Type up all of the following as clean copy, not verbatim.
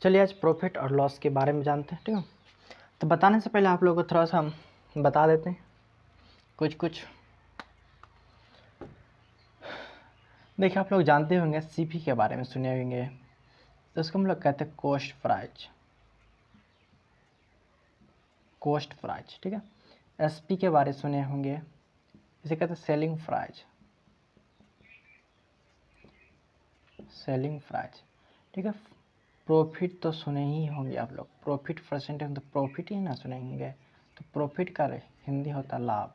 चलिए आज प्रॉफिट और लॉस के बारे में जानते हैं, ठीक है। तो बताने से पहले आप लोगों को थोड़ा सा हम बता देते हैं कुछ। देखिए, आप लोग जानते होंगे सीपी के बारे में सुने होंगे, तो उसको हम लोग कहते हैं कोस्ट प्राइज, ठीक है। एसपी के बारे में सुने होंगे, इसे कहते हैं सेलिंग प्राइज, ठीक है। प्रॉफिट तो सुने ही होंगे आप लोग, प्रॉफिट परसेंटेज तो प्रॉफिट ही ना सुने होंगे। तो प्रॉफिट का हिंदी होता है लाभ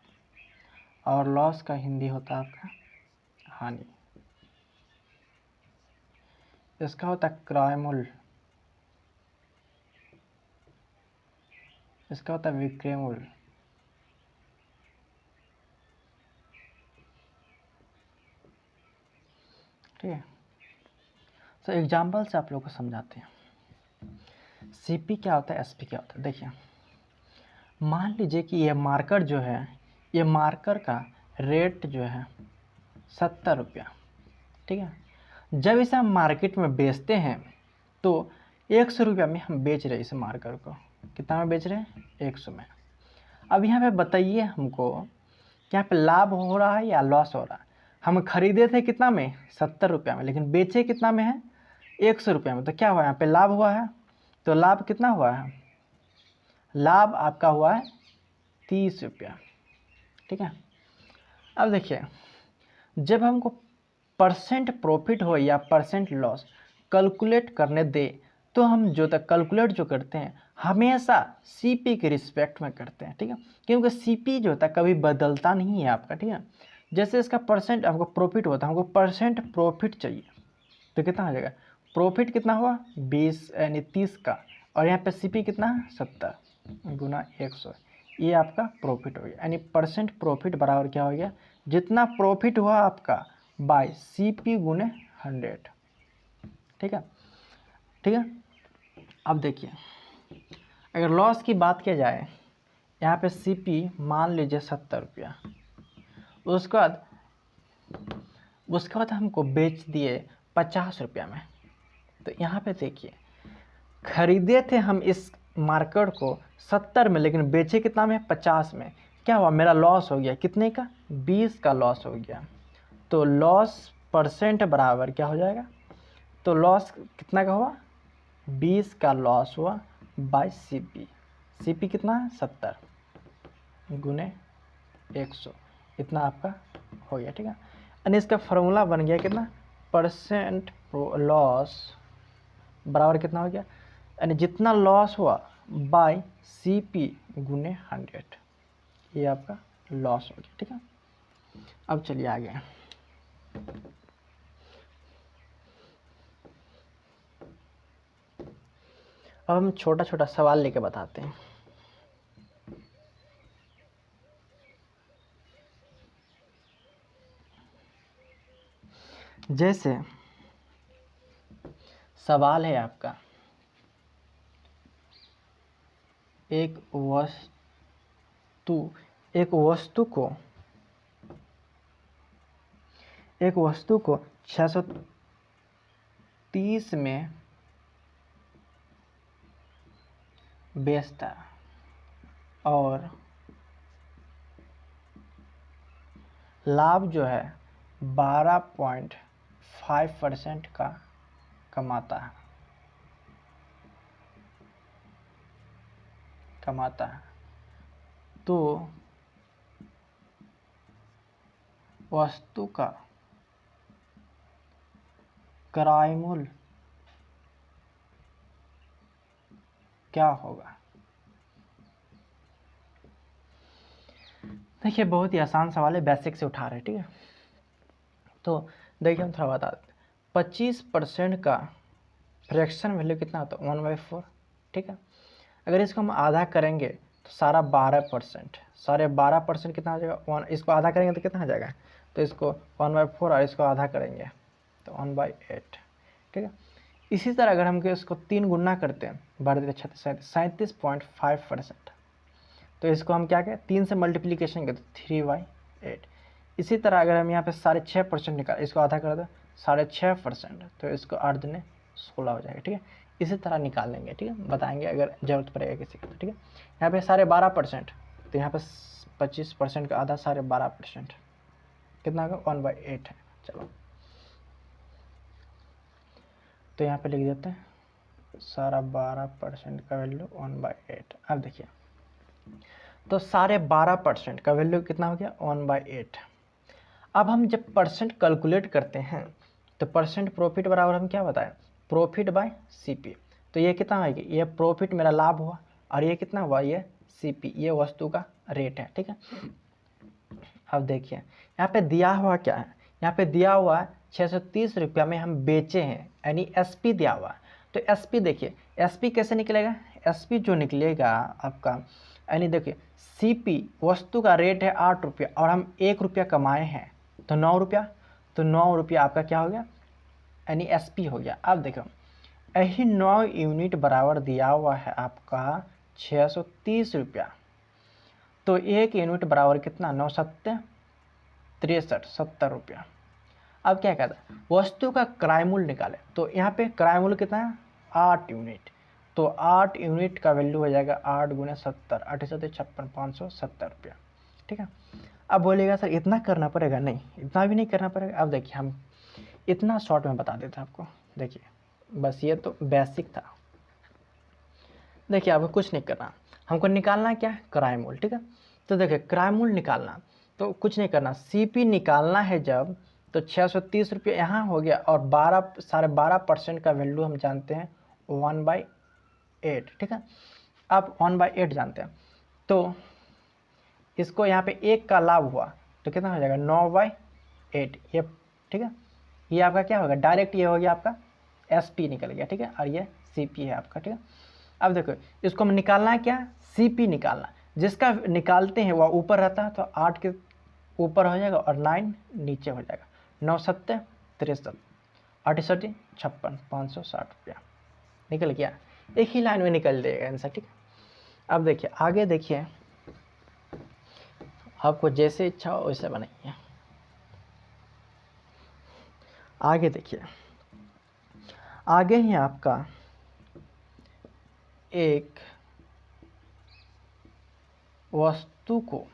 और लॉस का हिंदी होता है आपका हानि। इसका होता है क्रय मूल्य, इसका होता है विक्रय मूल्य, ठीक है। तो एग्जाम्पल से आप लोग को समझाते हैं सीपी क्या होता है, एसपी क्या होता है। देखिए, मान लीजिए कि ये मार्कर जो है, ये मार्कर का रेट जो है 70 रुपया, ठीक है। जब इसे हम मार्केट में बेचते हैं तो 100 रुपया में हम बेच रहे हैं इस मार्कर को। कितना में बेच रहे हैं? 100 में। अब यहाँ पे बताइए हमको कि यहाँ पे लाभ हो रहा है या लॉस हो रहा है। हम खरीदे थे कितना में? 70 रुपया में, लेकिन बेचे कितना में है? 100 रुपया में। तो क्या हुआ यहाँ पे? लाभ हुआ है। तो लाभ कितना हुआ है? लाभ आपका हुआ है 30 रुपया, ठीक है। अब देखिए, जब हमको परसेंट प्रॉफिट हो या परसेंट लॉस कैलकुलेट करने दे, तो हम जो तक कैलकुलेट जो करते हैं हमेशा सीपी के रिस्पेक्ट में करते हैं, ठीक है। क्योंकि सीपी जो होता है कभी बदलता नहीं है आपका, ठीक है। जैसे इसका परसेंट हमको प्रॉफिट होता है, हमको परसेंट प्रॉफिट चाहिए, तो कितना आ जाएगा? प्रॉफिट कितना हुआ? 20 यानी 30 का, और यहाँ पे सीपी कितना है? 70 गुना 100, ये आपका प्रॉफिट हो गया। यानी परसेंट प्रॉफिट बराबर क्या हो गया? जितना प्रॉफिट हुआ आपका बाय सीपी गुने 100, ठीक है, ठीक है। अब देखिए, अगर लॉस की बात किया जाए, यहाँ पे सीपी मान लीजिए 70 रुपया, उसके बाद हमको बेच दिए 50 रुपया में। तो यहाँ पे देखिए, खरीदे थे हम इस मार्केट को 70 में, लेकिन बेचे कितना में? 50 में। क्या हुआ? मेरा लॉस हो गया। कितने का? 20 का लॉस हो गया। तो लॉस परसेंट बराबर क्या हो जाएगा? तो लॉस कितना का हुआ? 20 का लॉस हुआ बाय सीपी। सीपी कितना है? 70 गुने 100, इतना आपका हो गया, ठीक है। यानी इसका फॉर्मूला बन गया कितना? परसेंट लॉस बराबर कितना हो गया? यानी जितना लॉस हुआ बाय सीपी गुने 100, ये आपका लॉस हो गया, ठीक है। अब चलिए आगे। अब हम छोटा छोटा सवाल लेके बताते हैं। जैसे सवाल है आपका, एक वस्तु को 630 में बेचता और लाभ जो है 12.5% का कमाता है, तो वस्तु का क्रय मूल्य क्या होगा? देखिए, बहुत ही आसान सवाल है, बेसिक से उठा रहे हैं, ठीक है। तो देखिए, हम थोड़ा बता देते हैं। 25% का फ्रैक्शन वैल्यू कितना होता है? 1/4, ठीक है। अगर इसको हम आधा करेंगे तो सारा 12% कितना आ जाएगा? इसको आधा करेंगे तो कितना आ जाएगा? तो इसको 1/4 और इसको आधा करेंगे तो 1/8, ठीक है। इसी तरह अगर हम इसको 3 गुना करते हैं, बढ़ देते 37.5%, तो इसको हम क्या कहें? 3 से मल्टीप्लीकेशन करते 3/8। इसी तरह अगर हम यहाँ पे 6.5% निकाल, इसको आधा कर दो 6.5%, तो इसको 8 दूने 16 हो जाएगा, ठीक है। इसी तरह निकाल लेंगे, ठीक है, बताएंगे अगर ज़रूरत पड़ेगा किसी को, ठीक है। यहाँ पे 12.5%, तो यहाँ पे 25% का आधा 12.5% कितना होगा 1/8 है। चलो तो यहाँ पे लिख देते हैं 12.5% का वैल्यू 1/8। अब देखिए तो 12.5% का वैल्यू कितना हो गया 1/8। अब हम जब परसेंट कैलकुलेट करते हैं तो परसेंट प्रॉफिट बराबर हम क्या बताएं, प्रॉफिट बाय सीपी। तो ये कितना आएगा, ये प्रॉफिट मेरा लाभ हुआ, और ये कितना हुआ, ये सीपी, ये वस्तु का रेट है, ठीक है। अब देखिए यहाँ पे दिया हुआ क्या है, यहाँ पे दिया हुआ है 630 रुपया में हम बेचे हैं, यानी एसपी दिया हुआ है। तो एसपी देखिए, एसपी कैसे निकलेगा, एसपी जो निकलेगा आपका, यानी देखिए सीपी वस्तु का रेट है 8 रुपया और हम 1 रुपया कमाए हैं तो 9 रुपया, तो 9 रुपया आपका क्या हो गया, यानी एसपी हो गया। अब देखो यही 9 यूनिट बराबर दिया हुआ है आपका 630 रुपया, तो 1 यूनिट बराबर कितना 9 7 63 70 रुपया। अब क्या कहता है, वस्तु का क्रय मूल्य निकाले, तो यहाँ पे क्रय मूल्य कितना है 8 यूनिट, तो 8 यूनिट का वैल्यू हो जाएगा 8 गुणे 70 8 56 570 रुपया, ठीक है। अब बोलेगा सर इतना करना पड़ेगा, नहीं इतना भी नहीं करना पड़ेगा। अब देखिए हम इतना शॉर्ट में बता देते हैं आपको, देखिए बस ये तो बेसिक था। देखिए आपको कुछ नहीं करना, हमको निकालना क्या है क्रय मूल्य, ठीक है। तो देखिए क्रय मूल्य निकालना तो कुछ नहीं करना, सीपी निकालना है जब, तो 630 रुपये यहाँ हो गया, और 12% का वैल्यू हम जानते हैं 1/8, ठीक है। अब 1/8 जानते हैं, तो इसको यहाँ पे 1 का लाभ हुआ तो कितना हो जाएगा 9/8, ये ठीक है। ये आपका क्या होगा, डायरेक्ट ये हो गया आपका एसपी निकल गया, ठीक है, और ये सीपी है आपका, ठीक है। अब देखो इसको हम निकालना है क्या, सीपी निकालना, जिसका निकालते हैं वह ऊपर रहता है, तो 8 के ऊपर हो जाएगा और 9 नीचे हो जाएगा, 9 7 63 8 56 560 रुपया निकल गया, एक ही लाइन में निकल जाएगा आंसर, ठीक है। अब देखिए आगे, देखिए आपको जैसे इच्छा हो वैसे बनाइए। आगे देखिए, आगे ही आपका एक वस्तु को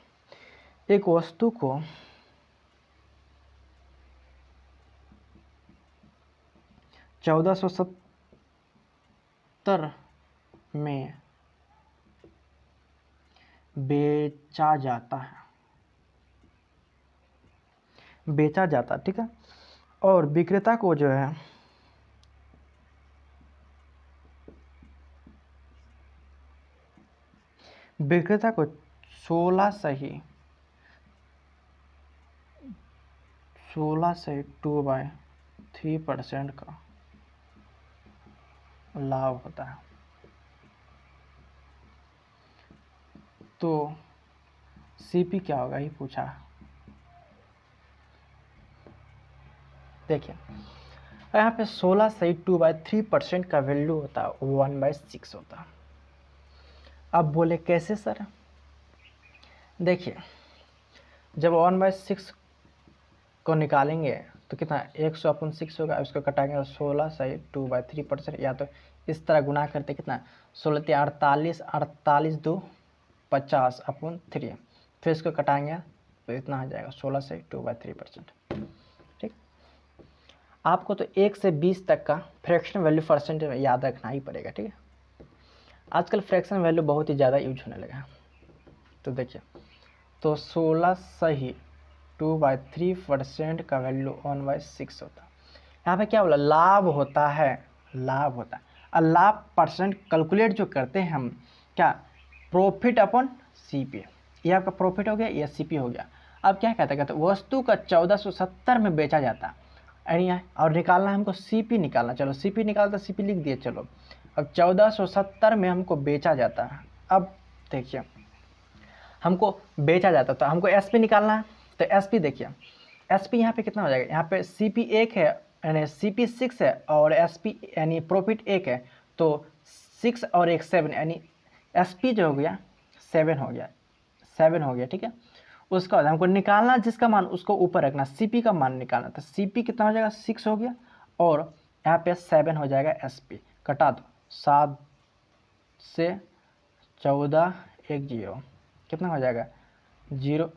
1470 में बेचा जाता, ठीक है। और विक्रेता को जो है विक्रेता को 16 से 2/3% का लाभ होता है। तो सीपी क्या होगा ये पूछा। देखिए यहाँ पे 16 से 2/3% का वैल्यू होता है 1/6 होता है। अब बोले कैसे सर, देखिए जब 1/6 को निकालेंगे तो कितना 100/6 होगा, उसको कटाएंगे 16 से 2/3%, या तो इस तरह गुना करते कितना 16 48 48 2 50/3, फिर इसको कटाएंगे तो इतना आ जाएगा 16 से 2/3%, ठीक। आपको तो 1 से 20 तक का फ्रैक्शन वैल्यू परसेंट में याद रखना ही पड़ेगा, ठीक है। आजकल फ्रैक्शन वैल्यू बहुत ही ज़्यादा यूज होने लगा है। तो देखिए तो 16 सही 2/3% का वैल्यू 1/6 होता है। यहाँ पे क्या बोला, लाभ होता है, लाभ होता है। और लाभ परसेंट कैलकुलेट जो करते हैं हम क्या, प्रॉफिट अपॉन सीपी, ये आपका प्रॉफिट हो गया, ये सीपी हो गया। अब क्या कहते वस्तु का 1470 में बेचा जाता है, और निकालना है हमको सीपी निकालना। चलो सीपी निकालता, सीपी लिख दिए। चलो अब 1470 में हमको बेचा जाता है। अब देखिए हमको बेचा जाता तो हमको एसपी निकालना है, तो एसपी देखिए एसपी यहाँ पे कितना हो जाएगा, यहाँ पे सीपी 1 है यानी सीपी 6 है, और एसपी यानी प्रॉफिट 1 है, तो 6 और 1 7 यानी एसपी जो हो गया 7 हो गया, 7 हो गया, ठीक है। उसका बाद हमको निकालना जिसका मान उसको ऊपर रखना, सीपी का मान निकालना, तो सीपी कितना हो जाएगा 6 हो गया, और यहाँ पे 7 हो जाएगा एसपी, कटा दो 7 से 14 1 0 कितना हो जाएगा? 0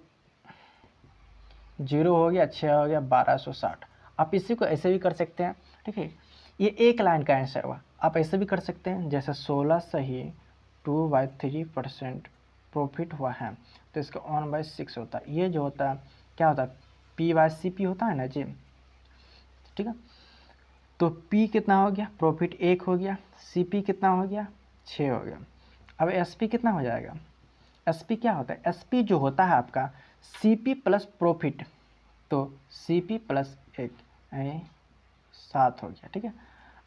0 हो गया, 6 हो गया, 1260। आप इसी को ऐसे भी कर सकते हैं, ठीक है। ये एक लाइन का आंसर हुआ। आप ऐसे भी कर सकते हैं, जैसे 16 सही 2/3% प्रॉफिट हुआ है, तो इसका 1/6 होता है। ये जो होता है क्या होता है? P/CP होता है ना जी, ठीक है। तो P कितना हो गया? प्रॉफिट 1 हो गया। CP कितना हो गया? 6 हो गया। अब SP कितना हो जाएगा? SP क्या होता है? SP जो होता है आपका CP प्लस प्रॉफिट, तो CP प्लस 1 यानी 7 हो गया, ठीक है।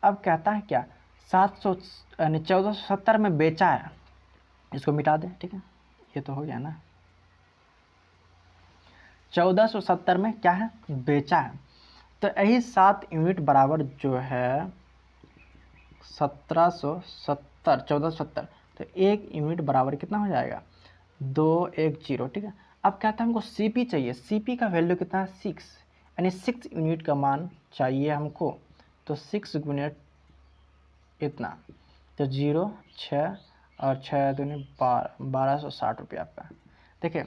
अब कहता है क्या? 700 यानी 1470 में बेचा है, इसको मिटा दें, ठीक है। ये तो हो गया ना, 1470 में क्या है? बेचा है। तो यही 7 यूनिट बराबर जो है 1770, 1470, तो 1 यूनिट बराबर कितना हो जाएगा? 210, ठीक है। अब कहता है हमको CP चाहिए। CP का वैल्यू कितना है? 6, यानी 6 यूनिट का मान चाहिए हमको। तो 6 गुणित इतना, तो 0 6 और 6 दूनी 1260 रुपये आपका। देखिए,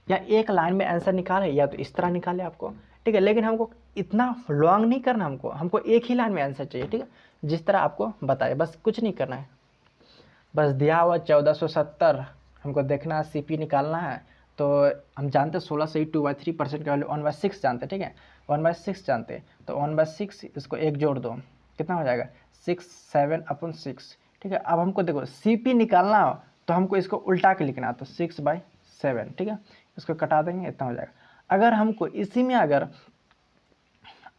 या एक लाइन में आंसर निकाले या तो इस तरह निकाले आपको, ठीक है। लेकिन हमको इतना लॉन्ग नहीं करना, हमको एक ही लाइन में आंसर चाहिए, ठीक है। जिस तरह आपको बताए, बस कुछ नहीं करना है। बस दिया हुआ 1470 हमको देखना है, CP निकालना है। तो हम जानते हैं 16 से ही 2/3% का वैल्यू 1/6 जानते हैं, ठीक है। 1/6 जानते हैं, तो 1/6 इसको 1 जोड़ दो, कितना हो जाएगा? 6 7/6, ठीक है। अब हमको देखो CP निकालना हो तो हमको इसको उल्टा के लिखना है, तो 6/7, ठीक है। इसको कटा देंगे, इतना हो जाएगा। अगर हमको इसी में अगर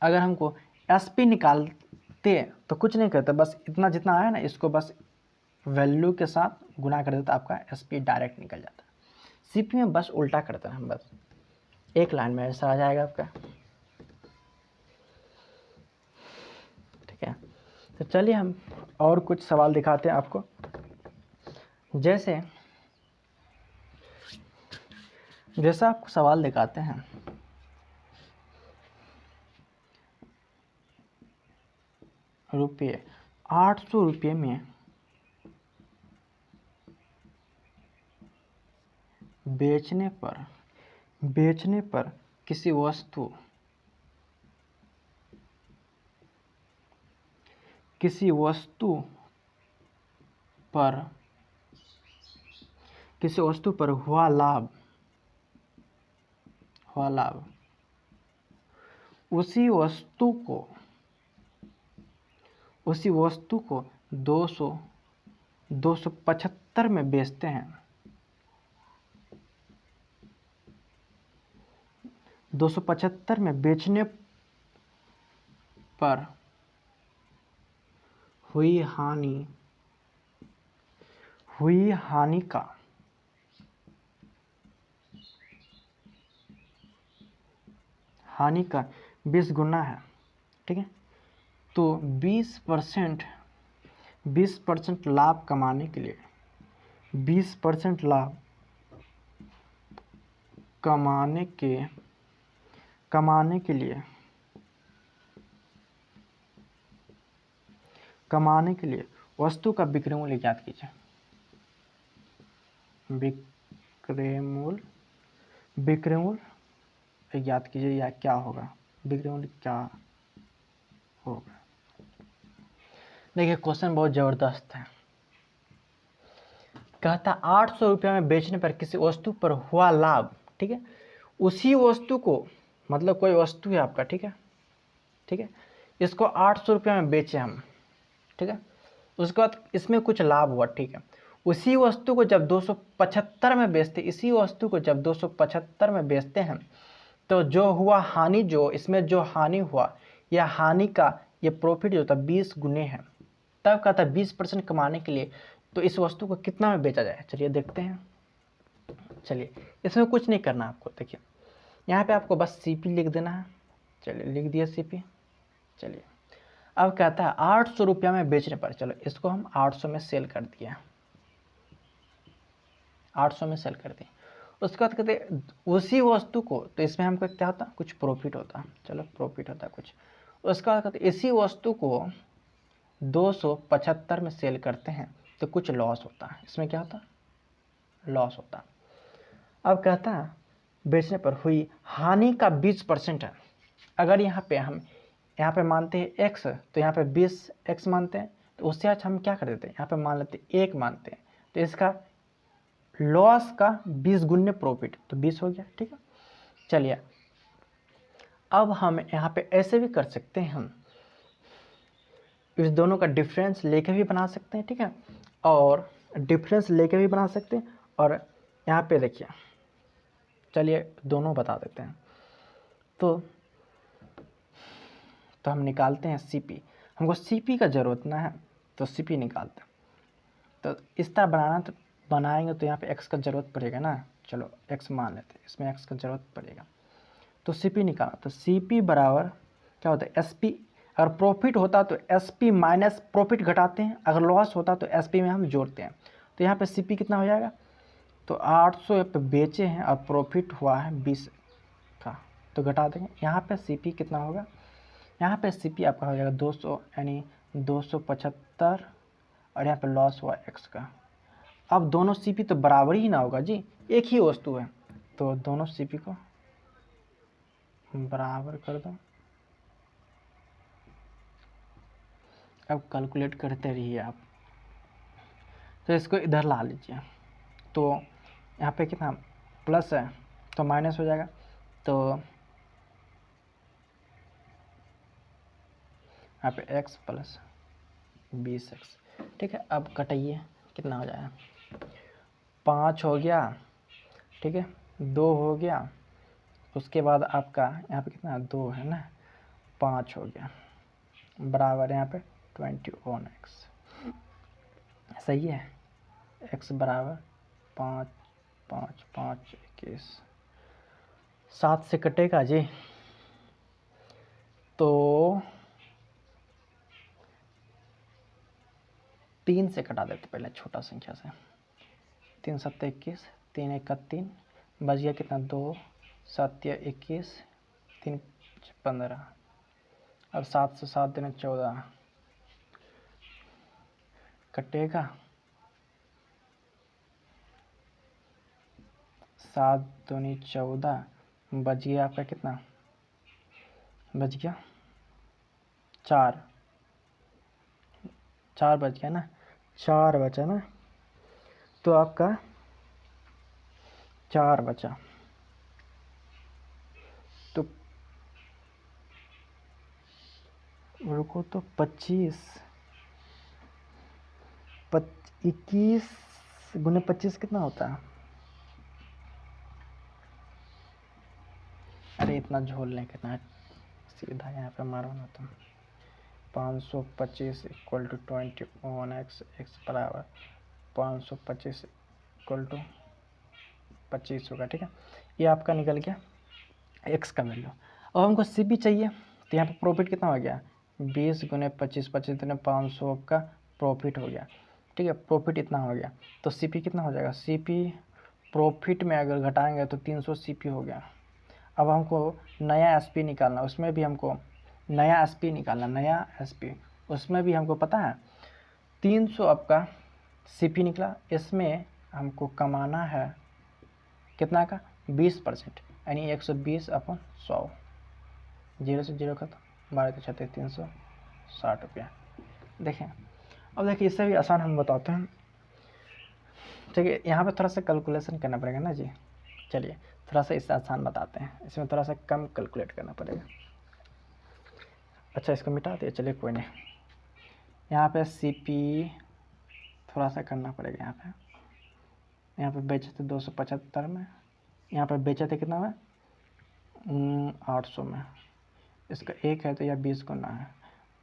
हमको SP निकालते तो कुछ नहीं करते, बस इतना जितना आया ना, इसको बस वैल्यू के साथ गुना कर देता, आपका SP डायरेक्ट निकल जाता। CP में बस उल्टा करते हैं हम, बस एक लाइन में ऐसा आ जाएगा आपका, ठीक है। तो चलिए हम और कुछ सवाल दिखाते हैं आपको। जैसा आपको सवाल दिखाते हैं, रुपये 800 रुपये में बेचने पर किसी वस्तु पर हुआ लाभ उसी वस्तु को 275 में बेचते हैं, 275 में बेचने पर हुई हानि का 20 गुना है, ठीक है। तो 20% लाभ कमाने के लिए 20% लाभ कमाने के लिए वस्तु का बिक्री मूल्य ज्ञात कीजिए। बिक्री मूल्य ज्ञात कीजिए, या क्या होगा? बिक्री मूल्य क्या होगा? देखिए, क्वेश्चन बहुत ज़बरदस्त है। कहता 800 रुपये में बेचने पर किसी वस्तु पर हुआ लाभ, ठीक है। उसी वस्तु को, मतलब कोई वस्तु है आपका, ठीक है, इसको 800 रुपये में बेचे हम, ठीक है। उसके बाद इसमें कुछ लाभ हुआ, ठीक है। उसी वस्तु को जब 275 में बेचते, हैं, तो जो हुआ हानि, जो इसमें जो हानि हुआ, यह हानि का ये प्रॉफिट जो था 20 गुने है। तब कहता है 20% कमाने के लिए तो इस वस्तु को कितना में बेचा जाए? चलिए देखते हैं। चलिए, इसमें कुछ नहीं करना आपको। देखिए, यहाँ पे आपको बस CP लिख देना है। चलिए, लिख दिया CP। चलिए, अब कहता है 800 रुपया में बेचने पर, चलो इसको हम 800 में सेल कर दिए, 800 में सेल कर दिए। उसके बाद कहते उसी वस्तु को, तो इसमें हमको क्या होता? कुछ प्रॉफिट होता, चलो प्रॉफिट होता कुछ। उसके बाद कहते इसी वस्तु को 275 में सेल करते हैं तो कुछ लॉस होता है। इसमें क्या होता है? लॉस होता है। अब कहता है बेचने पर हुई हानि का 20% है। अगर हम यहाँ पे मानते हैं x, तो यहाँ पे 20x मानते हैं, तो उससे अच्छा हम क्या कर देते हैं, यहाँ पे मान लेते हैं 1 मानते हैं, तो इसका लॉस का 20 गुने प्रॉफिट, तो 20 हो गया। ठीक है, चलिए अब हम यहाँ पे ऐसे भी कर सकते हैं, हम इस दोनों का डिफरेंस लेके भी बना सकते हैं। ठीक है, और डिफरेंस लेके भी बना सकते हैं, और यहाँ पे देखिए, चलिए दोनों बता देते हैं। तो हम निकालते हैं सीपी। हमको सीपी का ज़रूरत ना है, तो सीपी निकालते हैं। तो इस तरह बनाएंगे तो यहाँ पे x का ज़रूरत पड़ेगा ना, चलो x मान लेते हैं, इसमें x का ज़रूरत पड़ेगा। तो सीपी निकाला, तो सीपी बराबर क्या होता है, एसपी। अगर प्रॉफिट होता तो एसपी माइनस प्रॉफिट घटाते हैं, अगर लॉस होता तो एसपी में हम जोड़ते हैं। तो यहाँ पे सीपी कितना हो जाएगा, तो 800 पे बेचे हैं और प्रॉफिट हुआ है 20 का, तो घटा देंगे। यहाँ पे सीपी कितना होगा, यहाँ पे सीपी आपका हो जाएगा 200, यानी 275, और यहाँ पे लॉस हुआ x का। अब दोनों सीपी तो बराबर ही ना होगा जी, एक ही वस्तु है, तो दोनों सीपी को बराबर कर दो। अब कैलकुलेट करते रहिए आप। तो इसको इधर ला लीजिए, तो यहाँ पे कितना प्लस है तो माइनस हो जाएगा, तो यहाँ पे x प्लस 20x। ठीक है, अब कटाइए, कितना हो जाएगा, 5 हो गया। ठीक है, 2 हो गया, उसके बाद आपका यहाँ पे कितना 2 है ना, 5 हो गया, बराबर यहाँ पे 21x। सही है, x बराबर 5, 5, 5, 21, 7 से कटेगा जी, तो 3 से कटा देते पहले, छोटा संख्या से। 3 7 21, 3 1 3, बच गया कितना 2 7 21, 3 15, अब 7 से 7 दिन 14 कटेगा, 7 दूनी 14, बच गया आपका कितना, बच गया 4 बच गया ना, 4 बचा ना, तो आपका 4 बचा, तो रुको, तो 25, 21 गुने 25 कितना होता है, अरे इतना झोल नहीं करना है, सीधा यहाँ पे मारो ना तुम। 525 इक्वल टू 21x, x बराबर 525 इक्वल टू 25 होगा। ठीक है, ये आपका निकल गया x का वैल्यू। अब हमको सी पी चाहिए, तो यहाँ पे प्रॉफिट कितना हो गया, 20 गुने 25, 25 गुने 500 का प्रॉफिट हो गया। ठीक है, प्रॉफिट इतना हो गया, तो सी पी कितना हो जाएगा, सी पी प्रॉफिट में अगर घटाएंगे तो 300 सी पी हो गया। अब हमको नया एस पी निकालना, उसमें भी हमको नया एस पी निकालना, नया एस पी, उसमें भी हमको पता है 300 आपका सी पी निकला, इसमें हमको कमाना है कितना का, 20%, यानी 120 अपन 100, 0 से 0 खत्म, 12 36 360 रुपया। देखें, अब देखिए इससे भी आसान हम बताते हैं। ठीक है, यहाँ पे थोड़ा सा कैलकुलेशन करना पड़ेगा ना जी, चलिए थोड़ा सा इससे आसान बताते हैं, इसमें थोड़ा सा कम कैलकुलेट करना पड़ेगा। अच्छा, इसको मिटा दिया, चलिए कोई नहीं। यहाँ पे सी पी थोड़ा सा करना पड़ेगा। यहाँ पे बेचे थे 275 में, यहाँ पे बेचे थे कितना में, 800 में, इसका 1 है तो यह 20 गुना है,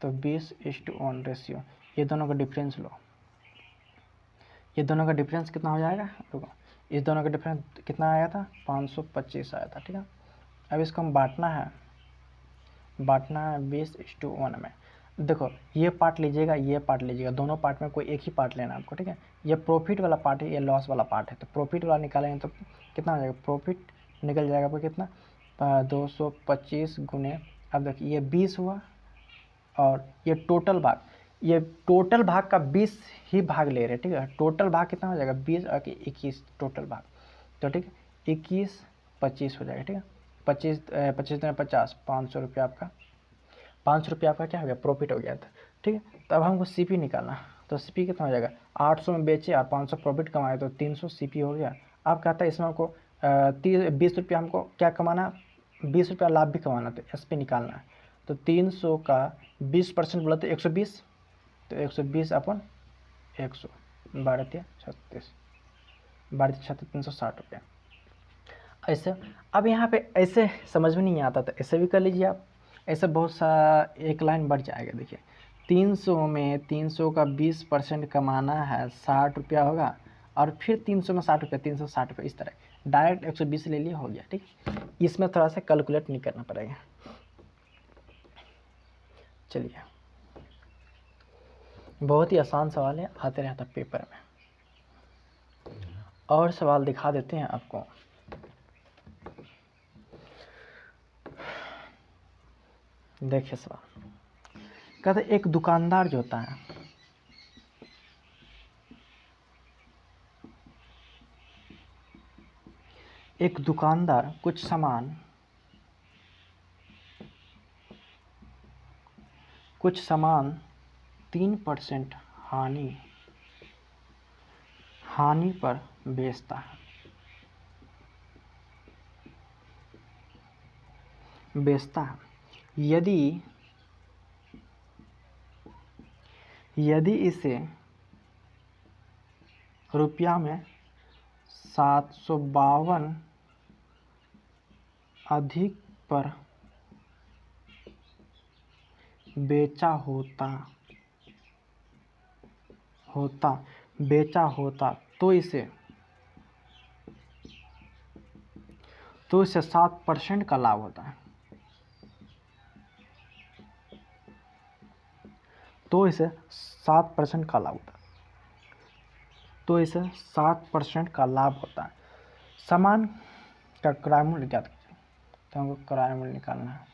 तो 20:1 रेशियो। ये दोनों का डिफरेंस लो, ये दोनों का डिफरेंस कितना हो जाएगा, रुको, इस दोनों का डिफरेंस कितना आया था, 525 आया था। ठीक है, अब इसको हम बांटना है 20:1 में। देखो, ये पार्ट लीजिएगा, ये पार्ट लीजिएगा, दोनों पार्ट में कोई एक ही पार्ट लेना आपको। ठीक है, ये प्रॉफिट वाला पार्ट है, ये लॉस वाला पार्ट है, तो प्रॉफिट वाला निकालेंगे तो कितना हो जाएगा, प्रॉफिट निकल जाएगा आपको कितना, 225 गुने, अब देखिए ये 20 हुआ, और ये टोटल भाग, ये टोटल भाग का 20 ही भाग ले रहे हैं, ठीक है। टोटल भाग कितना हो जाएगा 20 और 21 टोटल भाग, तो ठीक है 21 25 हो जाएगा, ठीक है। 25 25 दिन 50 500 रुपया आपका, 500 रुपया आपका क्या हो गया प्रॉफिट हो गया था, ठीक है। तो अब हमको सीपी निकालना, तो सीपी कितना हो जाएगा 800 में बेचे और 500 प्रॉफिट कमाए तो 300 सीपी हो गया। अब कहता है इसमें हमको 20 रुपया हमको क्या कमाना, 20 रुपया लाभ भी कमाना, तो एसपी निकालना है। तो 300 का 20% बोला तो 120, तो 120 अपन 100 12 36 12 36 360 रुपया ऐसे। अब यहाँ पे ऐसे समझ में नहीं आता तो ऐसे भी कर लीजिए आप, ऐसे बहुत सा एक लाइन बढ़ जाएगा। देखिए 300 में 300 का 20% कमाना है 60 रुपया होगा, और फिर 300 में 60 रुपया 360 रुपया, इस तरह डायरेक्ट 120 ले लिए हो गया, ठीक। इसमें थोड़ा सा कैलकुलेट नहीं करना पड़ेगा। चलिए बहुत ही आसान सवाल है, आते रहता पेपर में। और सवाल दिखा देते हैं आपको। देखिए सवाल कहते एक दुकानदार जो होता है, एक दुकानदार कुछ सामान 3% हानि पर बेचता है, यदि इसे रुपया में 752 अधिक पर बेचा होता तो इसे 7% का लाभ होता है, तो इसे 7% का लाभ होता है। सामान का क्रय मूल्य ज्ञात कीजिए, तो हमको क्रय मूल्य निकालना है।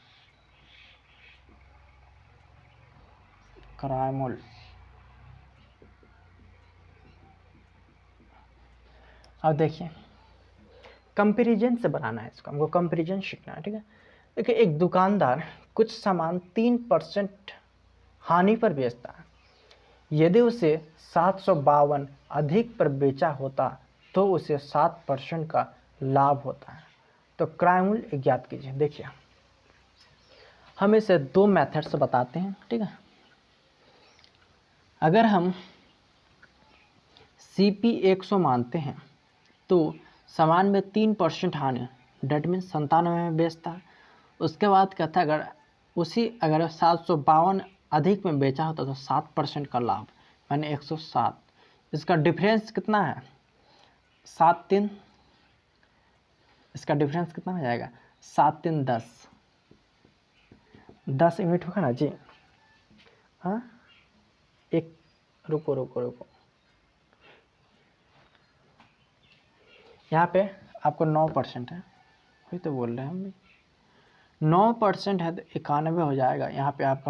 क्रय मूल्य अब देखिए कंपैरिजन से बनाना है इसको, हमको कंपैरिजन सीखना है, ठीक है। देखिए एक दुकानदार कुछ सामान 3% हानि पर बेचता है, यदि उसे 752 अधिक पर बेचा होता तो उसे 7% का लाभ होता है। तो क्रय मूल्य ज्ञात कीजिए। देखिए हम इसे दो मेथड से बताते हैं, ठीक है। अगर हम CP 100 मानते हैं तो सामान में 3% हानि, डेट मीन 97 में बेचता है। उसके बाद कहता है अगर 752 अधिक में बेचा होता तो 7% का लाभ, यानी 107। इसका डिफरेंस कितना है 7 3, इसका डिफरेंस कितना हो जाएगा 7 3 10 यूनिट होगा ना जी। हाँ एक रुको यहाँ पे आपको 9% है, वही तो बोल रहे हैं हम भी। 9% है तो 91 हो जाएगा। यहाँ पे आपका